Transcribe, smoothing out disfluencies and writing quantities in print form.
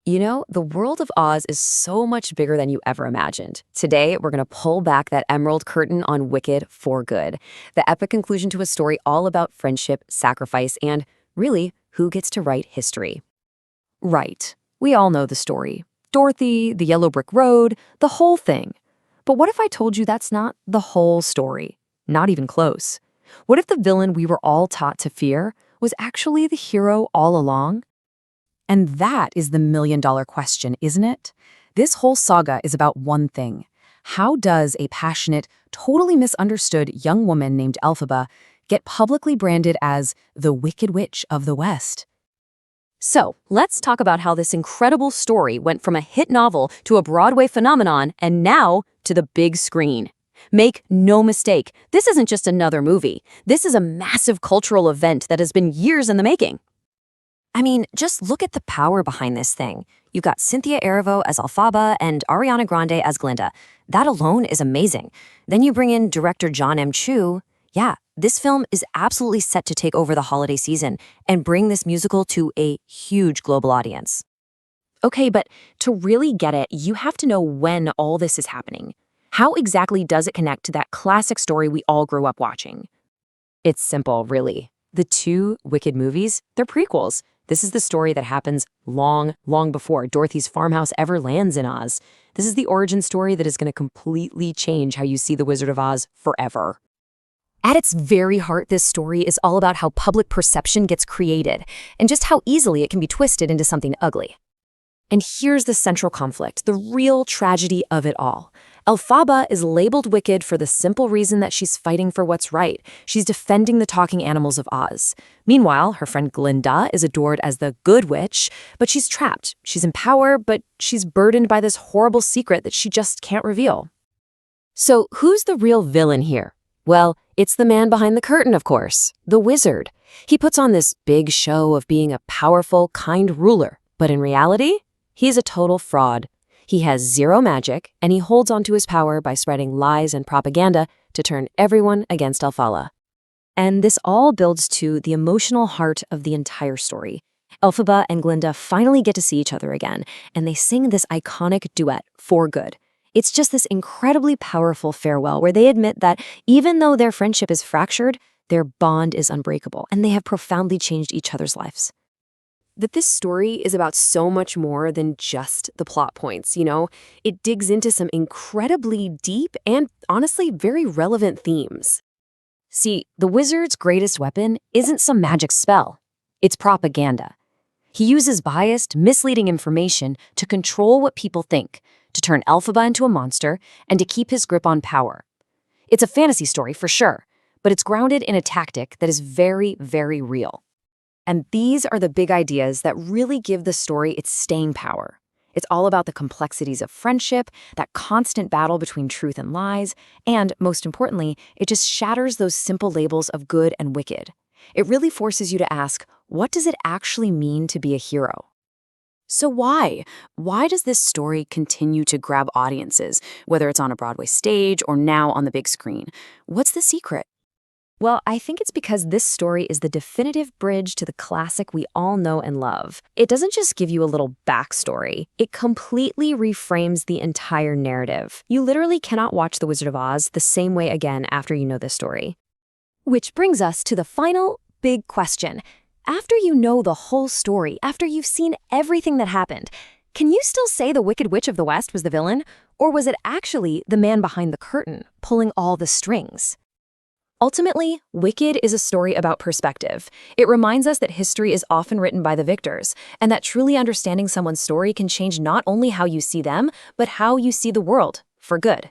You know, the world of Oz is so much bigger than you ever imagined. Today, we're going to pull back that emerald curtain on Wicked for good, the epic conclusion to a story all about friendship, sacrifice, and, really, who gets to write history. Right. We all know the story. Dorothy, the yellow brick road, the whole thing. But what if I told you that's not the whole story? Not even close. What if the villain we were all taught to fear was actually the hero all along? And that is the million-dollar question, isn't it? This whole saga is about one thing. How does a passionate, totally misunderstood young woman named Elphaba get publicly branded as the Wicked Witch of the West? So, let's talk about how this incredible story went from a hit novel to a Broadway phenomenon and now to the big screen. Make no mistake, this isn't just another movie. This is a massive cultural event that has been years in the making. I mean, just look at the power behind this thing. You've got Cynthia Erivo as Elphaba and Ariana Grande as Glinda. That alone is amazing. Then you bring in director John M. Chu. Yeah, this film is absolutely set to take over the holiday season and bring this musical to a huge global audience. Okay, but to really get it, you have to know when all this is happening. How exactly does it connect to that classic story we all grew up watching? It's simple, really. The two Wicked movies, they're prequels. This is the story that happens long, long before Dorothy's farmhouse ever lands in Oz. This is the origin story that is going to completely change how you see the Wizard of Oz forever. At its very heart, this story is all about how public perception gets created and just how easily it can be twisted into something ugly. And here's the central conflict, the real tragedy of it all. Elphaba is labeled wicked for the simple reason that she's fighting for what's right. She's defending the talking animals of Oz. Meanwhile, her friend Glinda is adored as the good witch, but she's trapped. She's in power, but she's burdened by this horrible secret that she just can't reveal. So who's the real villain here? Well, it's the man behind the curtain, of course, the wizard. He puts on this big show of being a powerful, kind ruler, but in reality, he's a total fraud. He has zero magic, and he holds onto his power by spreading lies and propaganda to turn everyone against Elphaba. And this all builds to the emotional heart of the entire story. Elphaba and Glinda finally get to see each other again, and they sing this iconic duet, For Good. It's just this incredibly powerful farewell where they admit that even though their friendship is fractured, their bond is unbreakable, and they have profoundly changed each other's lives. That this story is about so much more than just the plot points, you know? It digs into some incredibly deep and honestly very relevant themes. See, the wizard's greatest weapon isn't some magic spell. It's propaganda. He uses biased, misleading information to control what people think, to turn Elphaba into a monster, and to keep his grip on power. It's a fantasy story for sure, but it's grounded in a tactic that is very, very real. And these are the big ideas that really give the story its staying power. It's all about the complexities of friendship, that constant battle between truth and lies, and, most importantly, it just shatters those simple labels of good and wicked. It really forces you to ask, what does it actually mean to be a hero? So why? Why does this story continue to grab audiences, whether it's on a Broadway stage or now on the big screen? What's the secret? Well, I think it's because this story is the definitive bridge to the classic we all know and love. It doesn't just give you a little backstory. It completely reframes the entire narrative. You literally cannot watch The Wizard of Oz the same way again after you know this story. Which brings us to the final big question. After you know the whole story, after you've seen everything that happened, can you still say the Wicked Witch of the West was the villain? Or was it actually the man behind the curtain, pulling all the strings? Ultimately, Wicked is a story about perspective. It reminds us that history is often written by the victors, and that truly understanding someone's story can change not only how you see them, but how you see the world, for good.